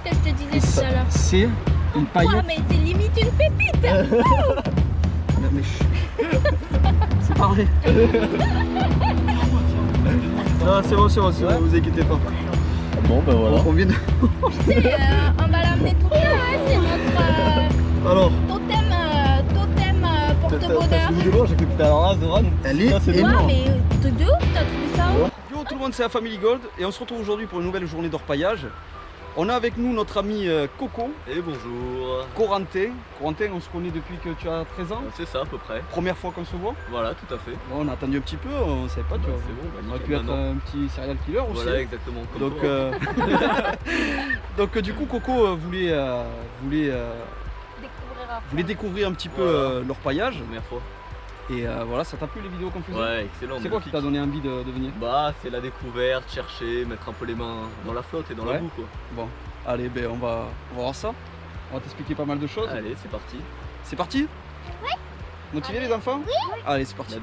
c'est ce que je te disais tout à l'heure. C'est une Ouais, paillette. mais c'est limite une pépite. Mais c'est pas vrai. Non, c'est bon, vous inquiétez pas. Bon ben voilà. On vient de... On va l'amener tout là, hein, c'est notre Alors, totem porte-bonheur. j'ai cru que t'étais à la race de Ron. elle est Ça, c'est Ouais, énorme. mais de ouf, t'as trouvé ça où? Yo tout le monde, c'est la Family Gold et on se retrouve aujourd'hui pour une nouvelle journée d'orpaillage. On a avec nous notre ami Coco, Et bonjour. Corentin. Corentin, on se connaît depuis que tu as 13 ans. C'est ça à peu près. Première fois qu'on se voit. Voilà, tout à fait. Bon, on a attendu un petit peu, on savait pas, tu vois. C'est bon, bah, On aurait nickel, pu être maintenant. un petit serial killer aussi. Voilà, exactement. Comme Donc, toi. donc du coup, Coco voulait découvrir un petit peu Voilà. l'orpaillage. Première fois. Et voilà, ça t'a plu les vidéos qu'on faisait? Ouais, excellent. C'est quoi qui t'a donné envie de venir? Bah, c'est la découverte, chercher, mettre un peu les mains dans la flotte et dans Ouais. la boue quoi. Bon, allez, ben on va voir ça. On va t'expliquer pas mal de choses. Allez, c'est parti. C'est parti? Oui. Motivés les enfants? Oui. Allez, c'est parti. La-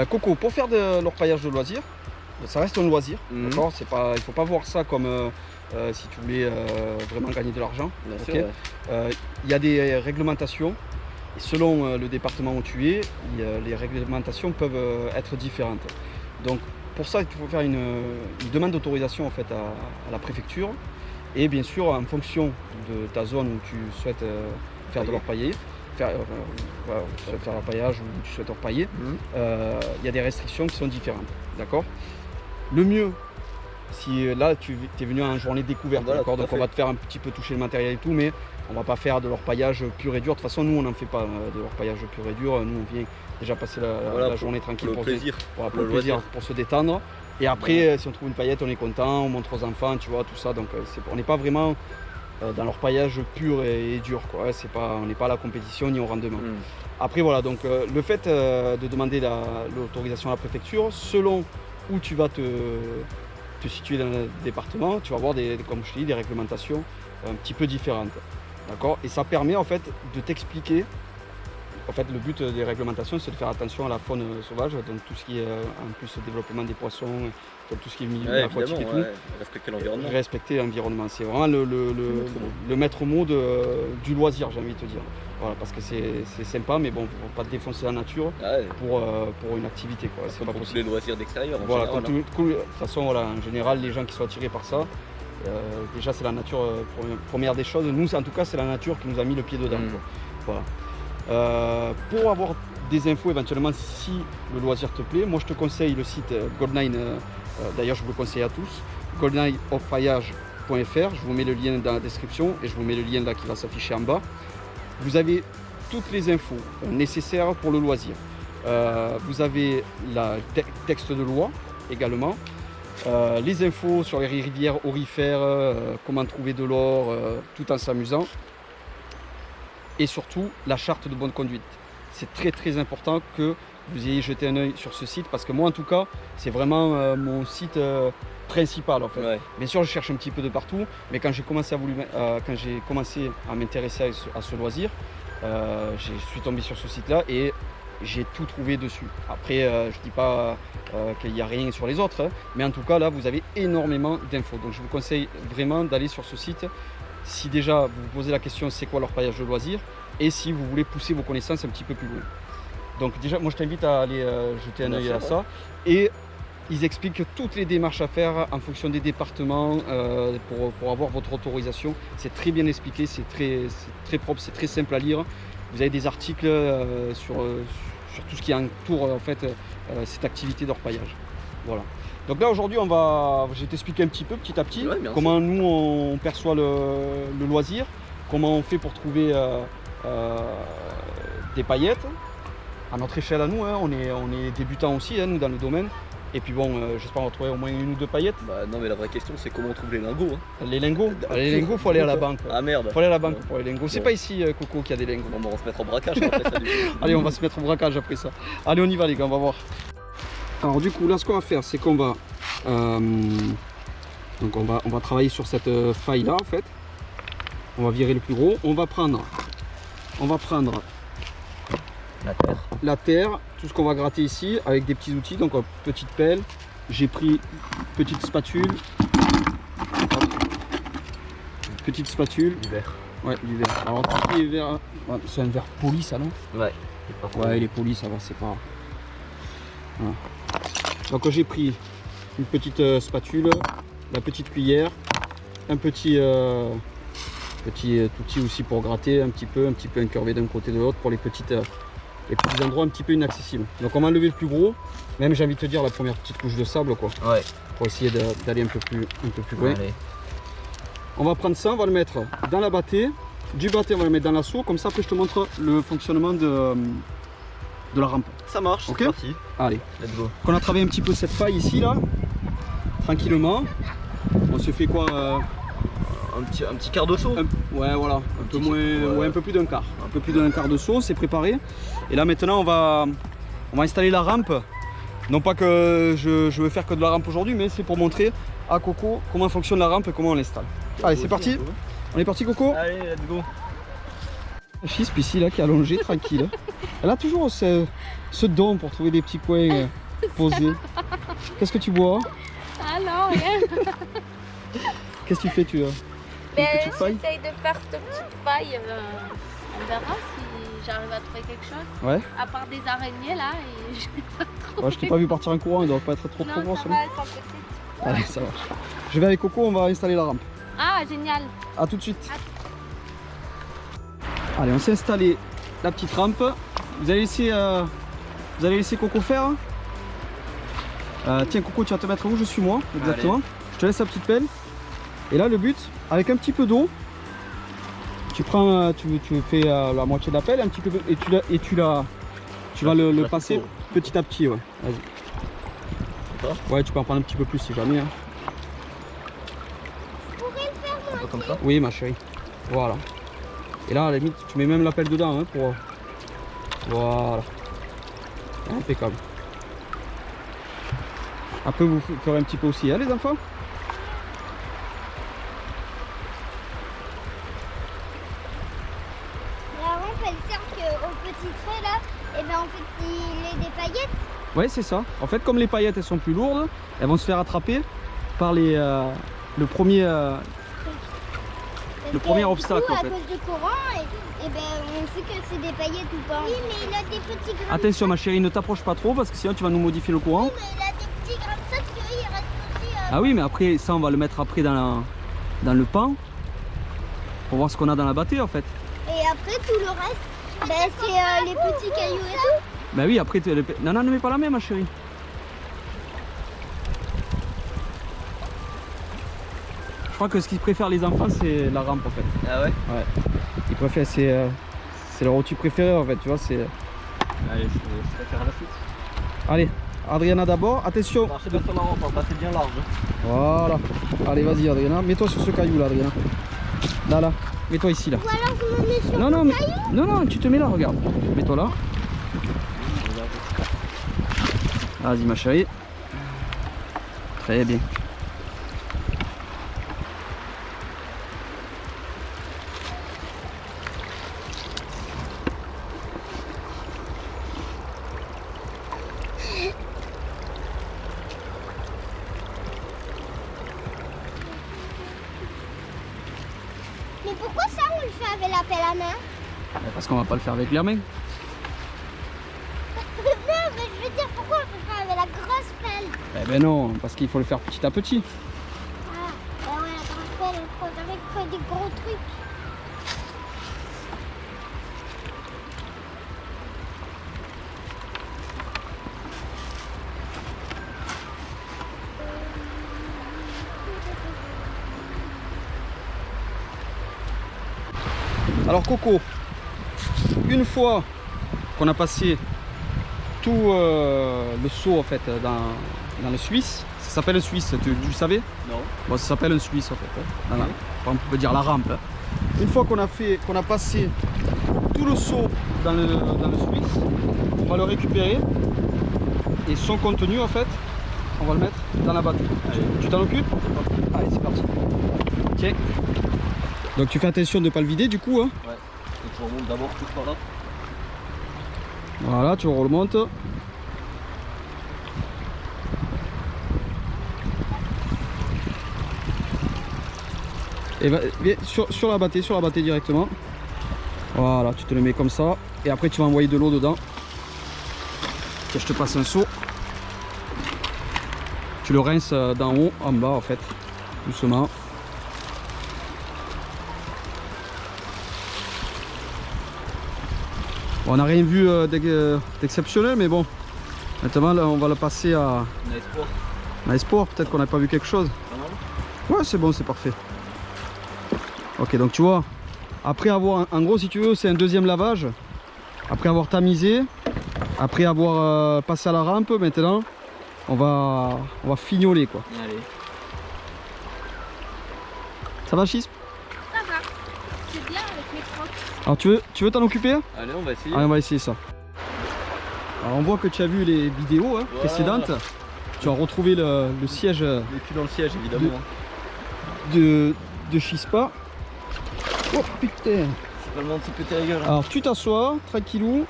Coco, pour faire de l'orpaillage de loisir, ça reste un loisir, Mhm. d'accord? C'est pas, il faut pas voir ça comme si tu voulais vraiment gagner de l'argent. Bien ok. sûr, ouais. Il y a des réglementations et selon le département où tu es, les réglementations peuvent être différentes. Donc pour ça, il faut faire une demande d'autorisation en fait à la préfecture et bien sûr en fonction de ta zone où tu souhaites faire de l'orpaillage, voilà, tu souhaites faire l'orpaillage ou tu souhaites orpailler, Mhm. il y a des restrictions qui sont différentes, d'accord? Le mieux, si là tu es venu à une journée découverte, Voilà, d'accord? tout à Donc on fait. va te faire un petit peu toucher le matériel et tout, mais on va pas faire de l'orpaillage pur et dur. De toute façon, nous on n'en fait pas de l'orpaillage pur et dur. Nous on vient déjà passer Voilà, la pour- journée tranquille Pour le plaisir. pour pour le le plaisir, loisir. pour se détendre. Et après, si on trouve une paillette, on est content, on montre aux enfants, tu vois, tout ça. Donc on n'est pas vraiment dans l'orpaillage pur et dur, quoi. C'est pas, on n'est pas à la compétition ni au rendement. Mhm. Après voilà, donc le fait de demander l'autorisation à la préfecture, selon où tu vas te situer dans le département, tu vas avoir comme je te dis, des réglementations un petit peu différentes. D'accord? Et ça permet en fait de t'expliquer. En fait, le but des réglementations, c'est de faire attention à la faune sauvage, donc tout ce qui est en plus le développement des poissons, donc tout ce qui est milieu Ouais, aquatique et évidemment, tout. ouais. Respecter l'environnement. Respecter l'environnement, c'est vraiment le maître mot du loisir, j'ai envie de te dire. Voilà, parce que c'est sympa, mais bon, faut pas défoncer la nature Ouais. pour une activité, quoi. C'est Comme pas pour tous possible. les loisirs d'extérieur. en Voilà, général, de toute façon, voilà, en général, les gens qui sont attirés par ça, déjà c'est la nature, première des choses. Nous, en tout cas, c'est la nature qui nous a mis le pied dedans. Mm. Quoi. Voilà. Pour avoir des infos éventuellement si le loisir te plaît, moi je te conseille le site Gold9, d'ailleurs je vous le conseille à tous, gold9orpaillage.fr, je vous mets le lien dans la description et je vous mets le lien là qui va s'afficher en bas. Vous avez toutes les infos nécessaires pour le loisir. Vous avez le texte de loi également, les infos sur les rivières aurifères, comment trouver de l'or tout en s'amusant. Et surtout la charte de bonne conduite. C'est très très important que vous ayez jeté un œil sur ce site parce que moi en tout cas c'est vraiment mon site principal en fait. Ouais. Bien sûr je cherche un petit peu de partout, mais quand j'ai commencé à m'intéresser à ce loisir, je suis tombé sur ce site là et j'ai tout trouvé dessus. Après je dis pas qu'il n'y a rien sur les autres, hein, mais en tout cas là vous avez énormément d'infos. Donc je vous conseille vraiment d'aller sur ce site. Si déjà vous vous posez la question c'est quoi l'orpaillage de loisir et si vous voulez pousser vos connaissances un petit peu plus loin. Donc déjà moi je t'invite à aller jeter un œil à ça et ils expliquent toutes les démarches à faire en fonction des départements pour avoir votre autorisation. C'est très bien expliqué, c'est très propre, c'est très simple à lire. Vous avez des articles sur tout ce qui entoure en fait, cette activité d'orpaillage. Voilà. Donc là aujourd'hui je vais t'expliquer un petit peu petit à petit Ouais, bien comment nous on perçoit le loisir. comment on fait pour trouver des paillettes. À notre échelle à nous, hein, on est débutants aussi, hein, nous, dans le domaine. Et puis bon, j'espère qu'on va trouver au moins 1 ou 2 paillettes. Bah non mais la vraie question c'est comment on trouve les lingots. Hein. Les lingots, faut aller à la banque. Ah merde. Faut aller à la banque pour les lingots. C'est Bon. pas ici, Coco, qu'il y a des lingots. Bon, bah, on va se mettre en braquage après ça. Du coup. Allez, on va se mettre au braquage après ça. Allez, on y va les gars, on va voir. Alors du coup, là, ce qu'on va faire, c'est qu'on va, donc on va travailler sur cette faille là en fait. On va virer le plus gros. On va prendre La terre. la terre, tout ce qu'on va gratter ici avec des petits outils. Donc petite pelle. J'ai pris petite spatule. Hop. Petite spatule. Du verre. Ouais, du verre. Alors tout ce qui est verre, ouais, c'est un verre poli ça non? Ouais. Ouais, il est poli, ça va, c'est pas. Voilà. Donc j'ai pris une petite spatule, la petite cuillère, un petit outil aussi pour gratter un petit peu incurvé d'un côté de l'autre pour les petits endroits un petit peu inaccessibles. Donc on va enlever le plus gros, même j'ai envie de te dire la première petite couche de sable quoi, Ouais. pour essayer d'aller un peu plus loin. Allez. On va prendre ça, on va le mettre dans la bâtée. Du bâté, on va le mettre dans la seau, comme ça après je te montre le fonctionnement de la rampe. Ça marche, Ok. c'est parti. Allez, Let's go. on a travaillé un petit peu cette faille ici là, tranquillement. On se fait quoi Un petit quart de saut. ouais voilà, un peu petit- moins, ouais. ouais, un peu plus d'un quart. Un peu plus d'un quart de saut, c'est préparé. Et là maintenant on va installer la rampe. Non pas que je veux faire que de la rampe aujourd'hui, mais c'est pour montrer à Coco comment fonctionne la rampe et comment on l'installe. Allez, c'est parti. On est parti Coco. Allez, let's go. Chisp ici là qui est allongée tranquille. Elle a toujours ce don pour trouver des petits coins posés. Qu'est-ce que tu bois? Ah non, rien. Qu'est-ce que tu fais tu une Mais petite faille? j'essaye de faire cette petite faille. On verra si j'arrive à trouver quelque chose. Ouais. À part des araignées là. Et je vais pas trouver. Ouais, je t'ai pas vu partir en courant, il doit pas être trop Non, grand ça celui-là. va, elles sont petites. Allez, ça marche. Je vais avec Coco, on va installer la rampe. Ah, génial. A tout de suite. Allez, on s'est installé la petite rampe. Vous allez laisser Coco faire. Tiens Coco, tu vas te mettre où je suis moi, exactement. Je te laisse la petite pelle. Et là le but, avec un petit peu d'eau, tu prends, tu fais la moitié de la pelle un petit peu et tu vas le passer petit à petit. Ouais. Vas-y. Ouais, tu peux en prendre un petit peu plus si jamais. Hein. Un peu comme ça. Oui ma chérie. Voilà. Et là à la limite tu mets même la pelle dedans hein, pour. Voilà. Impeccable. Après vous ferez un petit peu aussi hein, les enfants. La rampe elle sert qu'au petit trait là, et ben en fait il est des paillettes. Ouais c'est ça. En fait comme les paillettes elles sont plus lourdes, elles vont se faire attraper par le premier obstacle, Du coup, en à fait. cause du courant, et ben on sait que c'est des paillettes ou pas. Oui mais il a des petits grains. Attention ma chérie, ne t'approche pas trop parce que sinon tu vas nous modifier le courant. Oui mais il a des petits grains de sable qui il reste aussi. Ah oui mais après ça on va le mettre après dans le pan pour voir ce qu'on a dans la bâtée en fait. Et après tout le reste, ben, c'est les petits cailloux et tout. Bah oui après non ne mets pas la main ma chérie. Je crois que ce qu'ils préfèrent les enfants c'est la rampe en fait. Ah ouais. Ouais. Ils préfèrent c'est leur outil préféré en fait tu vois c'est. Allez, je vais faire la suite. Allez Adriana d'abord, attention. Marchez bien sur la rampe, hein, c'est bien large. Voilà. Allez vas-y Adriana, mets-toi sur ce caillou là Adriana. Là, mets-toi ici là. Ou alors je me mets sur Non, le non, mais, caillou. non, tu te mets là, regarde. Mets-toi là. Vas-y ma chérie. Très bien. Mais pourquoi ça on le fait avec la pelle à main? Parce qu'on va pas le faire avec la main. Non mais je veux dire pourquoi on le fait avec la grosse pelle? Eh ben non, parce qu'il faut le faire petit à petit. Ah, bah ouais, la grosse pelle, il faut jamais faire des gros trucs. Alors Coco, une fois qu'on a passé tout le saut en fait dans le Suisse, ça s'appelle un Suisse, tu le savais? Non. Bon, ça s'appelle un Suisse en fait. Hein. Voilà. Enfin, on peut dire la rampe. Hein. Une fois qu'on a passé tout le saut dans le Suisse, on va le récupérer et son contenu en fait, on va le mettre dans la bateau. Tu t'en occupes? Allez, c'est parti. Tiens. Donc tu fais attention de ne pas le vider du coup. Hein. Ouais. Donc je remonte d'abord tout par là. Voilà, tu remontes. Et viens sur la battée directement. Voilà, tu te le mets comme ça. Et après tu vas envoyer de l'eau dedans. Tiens, je te passe un seau. Tu le rinces d'en haut en bas en fait. Doucement. Bon, on n'a rien vu d'exceptionnel, mais bon. Maintenant là, on va le passer à espoir. Peut-être qu'on n'a pas vu quelque chose. Ouais, c'est bon, c'est parfait. Ok, donc tu vois, après avoir, en gros si tu veux, c'est un deuxième lavage. Après avoir tamisé, après avoir passé à la rampe, maintenant on va fignoler quoi. Allez. Ça va, Chisp? Ça va. C'est bien avec mes crocs. Alors tu veux t'en occuper? Allez, on va essayer. Allez, on va essayer ça. Alors on voit que tu as vu les vidéos hein, précédentes. Tu as retrouvé le siège. Le cul dans le siège évidemment. De Chispa. Oh putain! C'est pas le moment de se péter la gueule. Hein. Alors tu t'assois, tranquillou.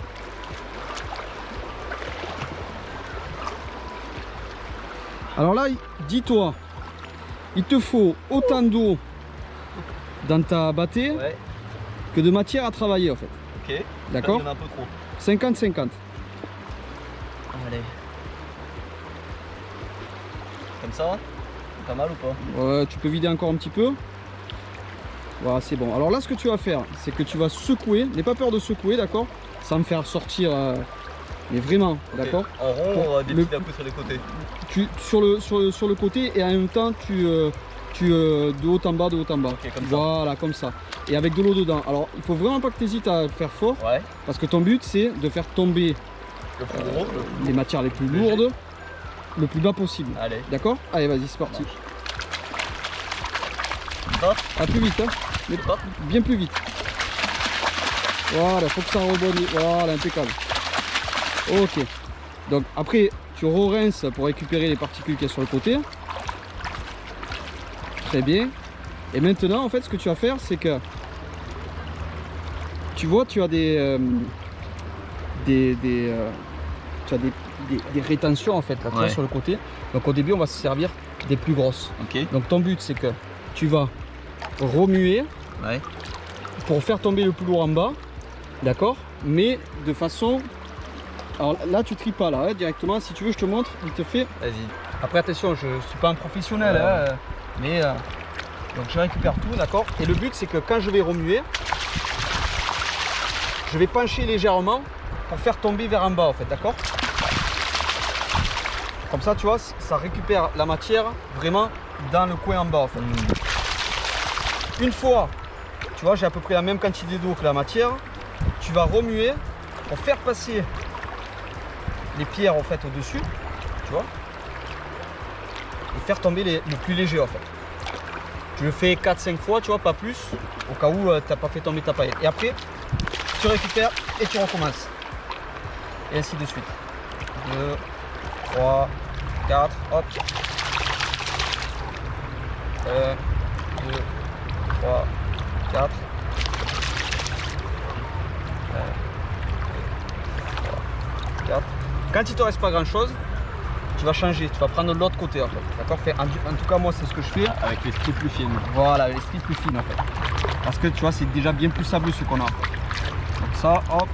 Alors là, dis-toi, il te faut autant d'eau dans ta battée que de matière à travailler en fait. Ok. D'accord? Il y en a un peu trop. 50-50. Allez. Comme ça? Pas mal ou pas? Ouais, tu peux vider encore un petit peu. Voilà, c'est bon. Alors là, ce que tu vas faire, c'est que tu vas secouer. N'aie pas peur de secouer, d'accord? Sans me faire sortir, mais vraiment, okay. D'accord? En rond, des petits à-coups sur les côtés. Sur le côté et en même temps, de haut en bas, de haut en bas. Okay, comme voilà, ça. comme ça. Et avec de l'eau dedans. Alors, il faut vraiment pas que tu hésites à faire fort. Ouais. Parce que ton but, c'est de faire tomber le plus gros, les matières les plus lourdes le plus bas possible. Allez. D'accord? Allez, vas-y, c'est parti. Ah, plus vite, hein. Mais bien plus vite. Voilà, faut que ça rebondisse. Voilà, impeccable. Ok. Donc après, tu re-rinces pour récupérer les particules qu'il y a sur le côté. Très bien. Et maintenant, en fait, ce que tu vas faire, c'est que tu vois, tu as des rétentions en fait là, ouais. Sur le côté. Donc au début, on va se servir des plus grosses. Okay. Donc ton but, c'est que tu vas remuer pour faire tomber le plus lourd en bas, d'accord, mais de façon, alors là tu tries pas là, hein, directement. Si tu veux je te montre, il te fait, vas-y. Après attention, je suis pas un professionnel, hein, mais donc je récupère tout, d'accord, et le but c'est que quand je vais remuer, je vais pencher légèrement pour faire tomber vers en bas en fait, d'accord. Comme ça tu vois, ça récupère la matière vraiment dans le coin en bas en fait. Une fois, tu vois, j'ai à peu près la même quantité d'eau que la matière, tu vas remuer pour faire passer les pierres en fait au-dessus, tu vois, et faire tomber le plus léger en fait. Tu le fais 4-5 fois, tu vois, pas plus, au cas où tu n'as pas fait tomber ta paillette. Et après, tu récupères et tu recommences. Et ainsi de suite. 2, 3, 4, hop. 1, 2, 3, 4. 4. Quand il te reste pas grand chose, tu vas changer, tu vas prendre de l'autre côté en fait. D'accord? En tout cas moi c'est ce que je fais. Avec les stries plus fines. Voilà, les stries plus fines en fait. Parce que tu vois c'est déjà bien plus sableux ce qu'on a. Donc ça, hop,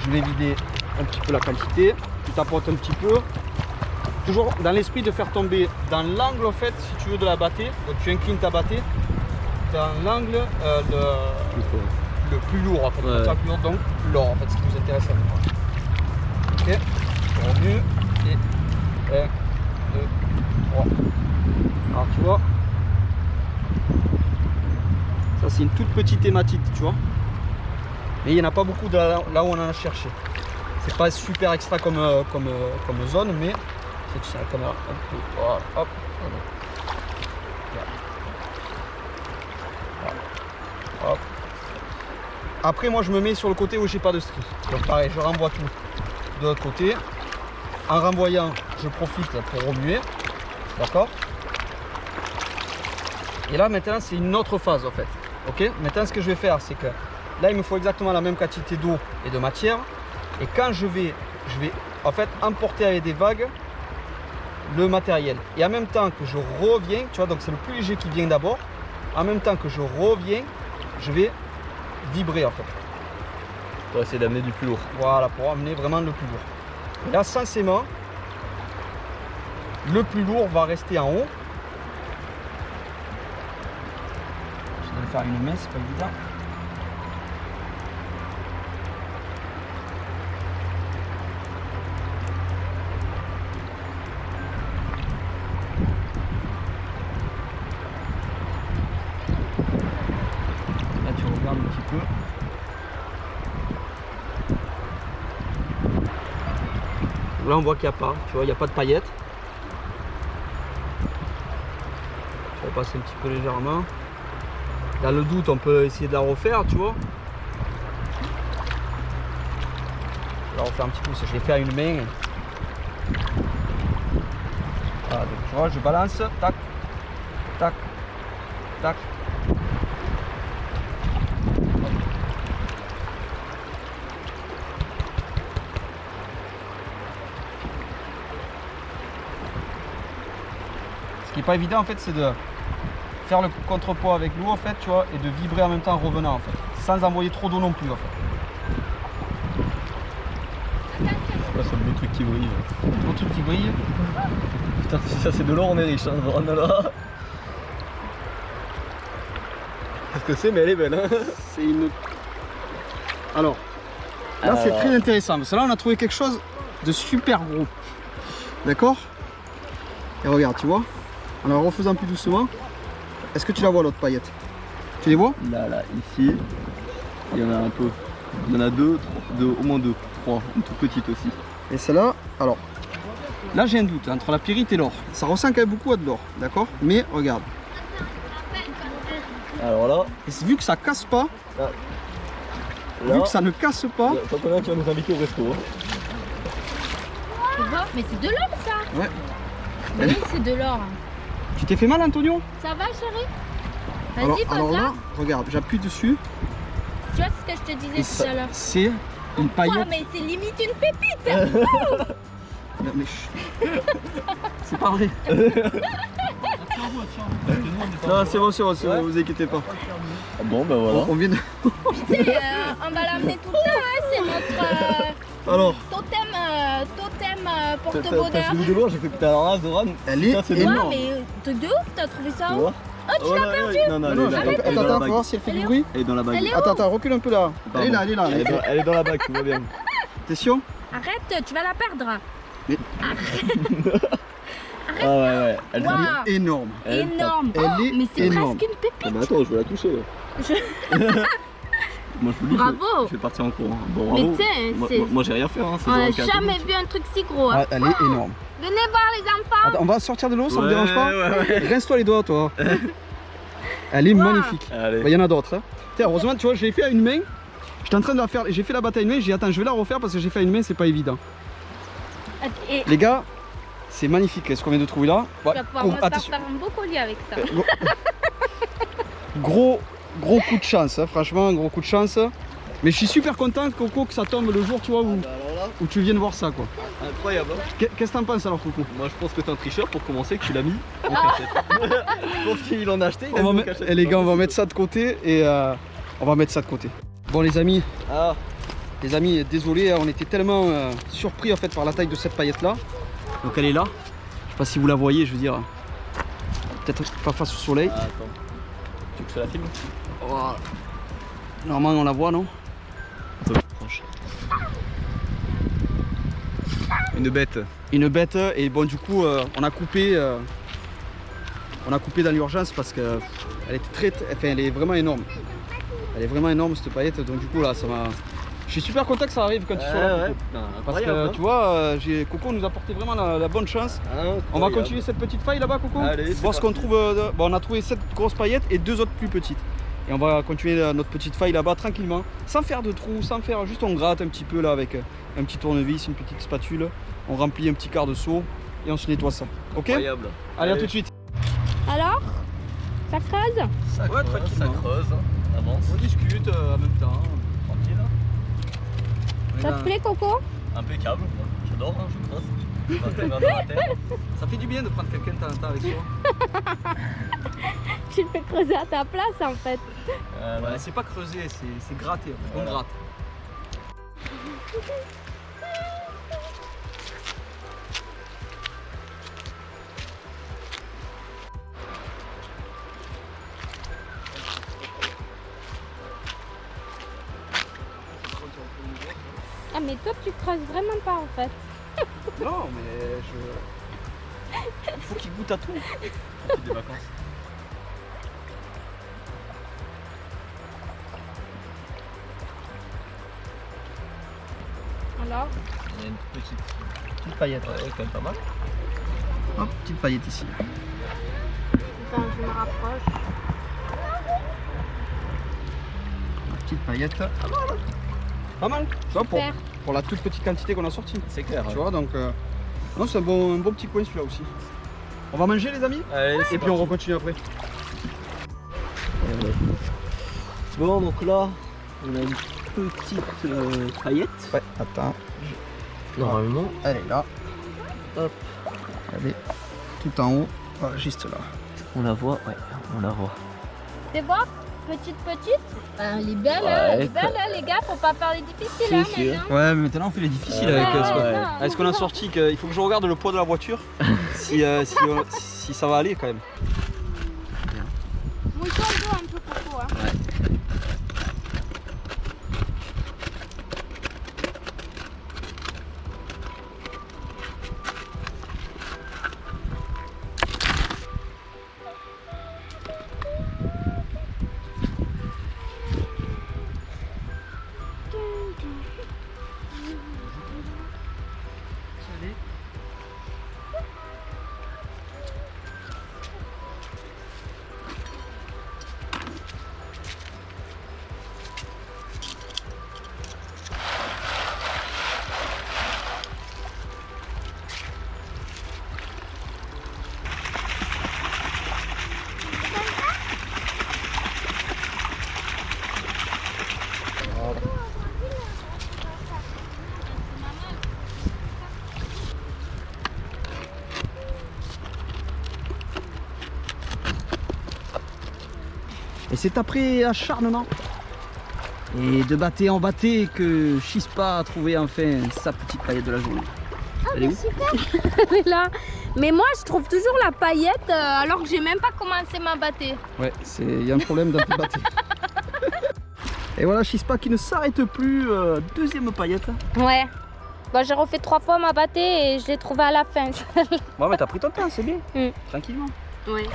je vais vider un petit peu la quantité. Tu tapotes un petit peu. Toujours dans l'esprit de faire tomber dans l'angle en fait, si tu veux, de la battée. Donc tu inclines ta battée dans l'angle le plus lourd en fait. Ouais. Le plus lourd, donc l'or en fait, ce qui nous intéresse à nous. Ok, revenu et 1, 2, 3. Alors tu vois, ça c'est une toute petite thématique, tu vois. Mais il n'y en a pas beaucoup de là où on en a cherché. C'est pas super extra comme zone, mais c'est tu sais, la caméra un peu. Voilà, hop. Voilà. Hop. Après moi je me mets sur le côté où j'ai pas de stries. Donc pareil, je renvoie tout de l'autre côté. En renvoyant, je profite pour remuer. D'accord? Et là maintenant c'est une autre phase en fait. Ok? Maintenant ce que je vais faire c'est que là il me faut exactement la même quantité d'eau et de matière. Et quand je vais en fait emporter avec des vagues le matériel. Et en même temps que je reviens, tu vois, donc c'est le plus léger qui vient d'abord. En même temps que je reviens, je vais vibrer en fait. Pour essayer d'amener du plus lourd. Voilà, pour amener vraiment le plus lourd. Et là, censément, le plus lourd va rester en haut. Je vais faire une main, c'est pas évident. Là, tu regardes un petit peu. Là on voit qu'il n'y a pas, tu vois, il n'y a pas de paillettes. On va passer un petit peu légèrement. Dans le doute, on peut essayer de la refaire, tu vois. Je vais la refaire un petit peu, je l'ai fait à une main. Voilà, donc tu vois, je balance, tac, tac, tac. Ce qui n'est pas évident en fait, c'est de faire le contrepoids avec l'eau en fait, tu vois, et de vibrer en même temps en revenant en fait, sans envoyer trop d'eau non plus en fait. Là, c'est le beau truc qui brille. Gros truc qui brille. Putain, si ça c'est de l'or, on est riche. Hein. Oh là là. Qu'est-ce que c'est, mais elle est belle. Hein. C'est une. Alors, là c'est très intéressant parce que là on a trouvé quelque chose de super gros. D'accord? Et regarde, tu vois, en la refaisant plus doucement, est-ce que tu la vois l'autre paillette? Tu les vois? Là, ici, il y en a un peu. Il y en a deux, au moins deux, trois, une toute petite aussi. Et celle-là, alors, là j'ai un doute entre la pyrite et l'or. Ça ressemble quand même beaucoup à de l'or, d'accord? Mais regarde, Alors là, vu que ça casse pas, vu que ça ne casse pas, tant qu'on a qui va nous inviter au resto. Hein. Tu vois? Mais c'est de l'or ça. ouais. Oui, c'est de l'or. Tu t'es fait mal, Antonio? Ça va, chérie? Alors, Vas-y, pose alors là. là, regarde, j'appuie dessus. Tu vois ce que je te Et disais tout à l'heure. c'est une Ouah, paillette. mais c'est limite une pépite. Mais c'est pas vrai. Non, c'est bon, vous inquiétez pas. Bon, ben voilà. On vient de... On va l'amener tout le temps, hein, c'est notre Alors, totem T'as porte-bonheur. celui de l'or, j'ai fait putain la race de Ran. elle est Ça, c'est Ouais, énorme. mais truc de ouf, t'as trouvé ça Tu où? vois? Oh, tu l'as perdu. Non, non, Non, elle est là. attends, Elle est attends, dans la faut bague. voir si elle fait Elle du est où? bruit. Elle est dans la bague. Elle est où? Attends, recule un peu là. Elle est là, elle est là. Elle est dans la bague, tout va bien. Attention. Arrête, tu vas la perdre. Ah ouais. Elle Waouh. Elle est énorme. Énorme. Elle Oh, est mais c'est énorme. presque une pépite. Ah bah attends, je vais la toucher. Moi je vous dis, Bravo. je vais partir en courant. Bon, Mais bravo. tu sais, Moi, c'est- moi, j'ai rien fait. Hein, c'est On dans n'a le cadre. jamais vu un truc si gros. hein. Ah, elle est énorme. Venez voir les enfants. Attends, on va sortir de l'eau, ça me Ouais, dérange pas? ouais. Rince-toi les doigts, toi. Elle est Wow. magnifique. Allez. Il y en a d'autres. Hein. Tiens, heureusement, tu vois, je l'ai fait à une main. J'étais en train de la faire, j'ai fait la bataille à une main, j'ai dit attends, je vais la refaire parce que j'ai fait à une main, c'est pas évident. Et Les gars, c'est magnifique ce qu'on vient de trouver là. tu vas pouvoir me attention. faire un beau collier avec ça. Gros coup de chance, hein, franchement, gros coup de chance. Mais je suis super content, Coco, que ça tombe le jour, tu vois, où, Bah alors là, où tu viennes voir ça, quoi. incroyable. Hein. Qu'est-ce que t'en penses alors, Coco? Moi je pense que t'es un tricheur pour commencer, que tu l'as mis en cachette. Je pense qu'il en a acheté, il a mis en cachette. Et les gars, on va mettre ça de côté et on va mettre ça de côté. Bon les amis, désolé, on était tellement surpris en fait par la taille de cette paillette là. Donc elle est là. Je sais pas si vous la voyez, je veux dire. Peut-être pas face au soleil. Ah, attends. Tu veux que je la filme? Voilà. Normalement on la voit, non? Un peu plus proche. Une bête. Une bête et bon du coup on a coupé dans l'urgence parce que elle était elle est vraiment énorme. Elle est vraiment énorme cette paillette, donc du coup là ça m'a... Je suis super content que ça arrive quand tu sois là. Ouais, Coco. Parce que tu vois, Coco nous a apporté vraiment la bonne chance. On va continuer cette petite faille là-bas, Coco. Allez, voir ce qu'on trouve. Bon, on a trouvé 7 grosses paillettes et 2 autres plus petites. Et on va continuer notre petite faille là-bas tranquillement, sans faire de trous, sans faire, juste on gratte un petit peu là avec un petit tournevis, une petite spatule. On remplit un petit quart de seau et on se nettoie ça. Ok? Incroyable. Allez, à tout de suite. Alors, ça creuse? Ça Ouais, creuse, ça tranquillement. creuse. Avance. On discute en même temps. Tranquille. Ça te plaît, Coco? Impeccable. J'adore, hein, je creuse. Pas très mal dans la tête. Ça fait du bien de prendre quelqu'un de temps en temps avec soi. Tu le fais creuser à ta place en fait. Ouais, c'est pas creuser, c'est gratter. On Voilà. gratte. Ah mais toi tu creuses vraiment pas en fait. Non, mais je... Il faut qu'il goûte à tout. Profite des vacances. Alors, Il y a une petite Paillette. ouais, quand même pas mal. Hop, petite paillette ici. attends, je me rapproche. Petite paillette. Pas mal. Tu vois, Super. pour la toute petite quantité qu'on a sortie. C'est clair. Tu vois, donc... Non, c'est un bon petit coin celui-là aussi. On va manger les amis? Allez, Et puis on recontinue après. Bon, donc là, on a une petite paillette. Ouais, attends. Normalement. Elle est là. Hop. Elle est tout en haut. Voilà, juste là. On la voit, ouais, on la voit. Tu vois, petite. Elle est belle, Ouais, elle est belle, les gars, faut pas faire les difficiles, hein, C'est sûr. maintenant. Ouais, mais maintenant on fait les difficiles Ouais, avec ouais, ce ouais. qu'on Est-ce qu'on a sorti il faut que je regarde le poids de la voiture si ça va aller quand même. Mouille ton dos un peu, Coco. Hein. Et c'est après acharnement et de bâté en bâté que Chispa a trouvé enfin sa petite paillette de la journée. Elle est où? Elle est là. Mais moi, je trouve toujours la paillette alors que j'ai même pas commencé ma bâtée. Ouais, il y a un problème dans le bâté. Et voilà Chispa qui ne s'arrête plus, deuxième paillette. Ouais. Bon, j'ai refait 3 fois ma bâtée et je l'ai trouvée à la fin. Bon mais t'as pris ton temps, c'est bien. Tranquillement. Ouais.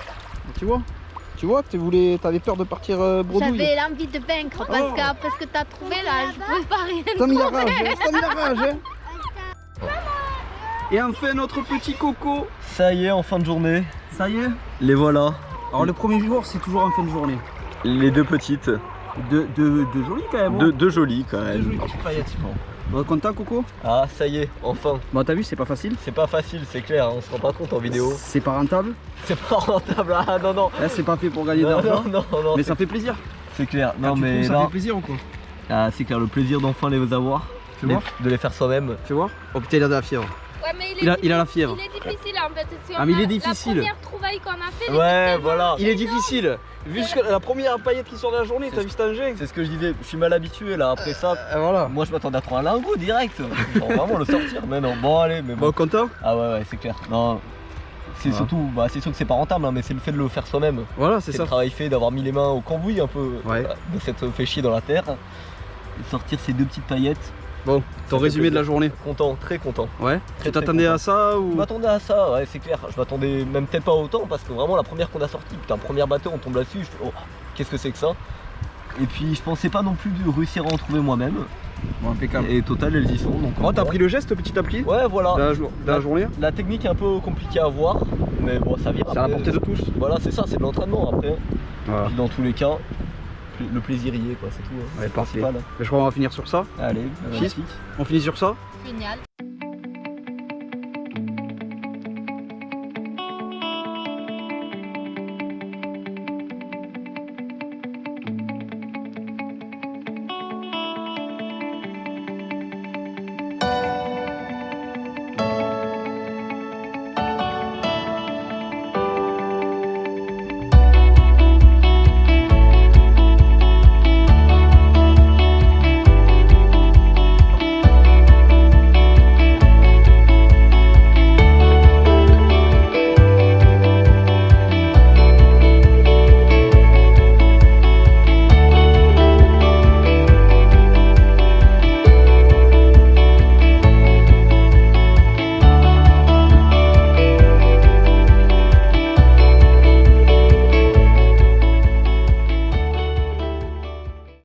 Tu vois que tu avais peur de partir bredouille. J'avais l'envie de vaincre parce que t'as trouvé là, je pouvais pas rien. T'as mis la rage, hein, t'as mis la rage. Hein. Et enfin notre petit Coco. Ça y est, en fin de journée. Ça y est. Les voilà. Alors le premier jour c'est toujours en fin de journée. Les deux petites. Deux jolies quand même. Deux jolies quand Deux même. jolies petites paillettes. Bon, content Coco? Ah, ça y est, enfin. Bon t'as vu c'est pas facile. C'est pas facile, c'est clair, on se rend pas compte en vidéo. C'est pas rentable. C'est pas rentable, ah non, non. Là c'est pas fait pour gagner Non, d'argent. non, non, Mais c'est- ça fait plaisir. c'est clair. Quand Non, tu mais trouves, ça là, fait plaisir ou quoi? ah, c'est clair, le plaisir d'enfin les avoir. Tu vois? De les faire soi-même. Tu vois? Oh putain il a de la fièvre. Ouais, mais Il a la fièvre. Il est difficile en fait. Si Ah, on mais il a est difficile. La première trouvaille qu'on a fait. Ouais, voilà. Il est difficile. Vu que la première paillette qui sort de la journée, t'as vu cet engin? C'est ce que je disais, je suis mal habitué là, après ça. Voilà. Moi je m'attendais à trouver un lingot direct. Genre, vraiment le sortir, mais non. Bon, allez, mais bon. Bon content? Ah ouais, ouais, c'est clair. Non. C'est Voilà. surtout, bah, c'est sûr que c'est pas rentable, hein, mais c'est le fait de le faire soi-même. Voilà c'est C'est ça. le travail fait d'avoir mis les mains au cambouis un peu, Ouais. de s'être fait chier dans la terre. Et de sortir ces deux petites paillettes. Bon, ton fait résumé de la plaisir. journée. Content, très content. Ouais. Très, Tu très t'attendais content. à ça Je ou? m'attendais à ça, ouais, c'est clair. Je m'attendais même peut-être pas autant parce que vraiment la première qu'on a sortie, putain, première bateau, on tombe là-dessus. Je fais, oh, qu'est-ce que c'est que ça? Et puis je pensais pas non plus de réussir à en trouver moi-même. Bon, impeccable. Et total, elles y sont. Donc, Oh, t'as pris le geste petit à petit Ouais, voilà. de la journée. La technique est un peu compliquée à voir, mais bon, ça vient. C'est à la portée de tous. Voilà, c'est ça, c'est de l'entraînement après. Voilà. Puis dans tous les cas, le plaisir y est, quoi, c'est tout. Hein. Ouais, C'est parfait. principal. Je crois qu'on va finir sur ça. Allez, Fils, on finit sur ça. Génial.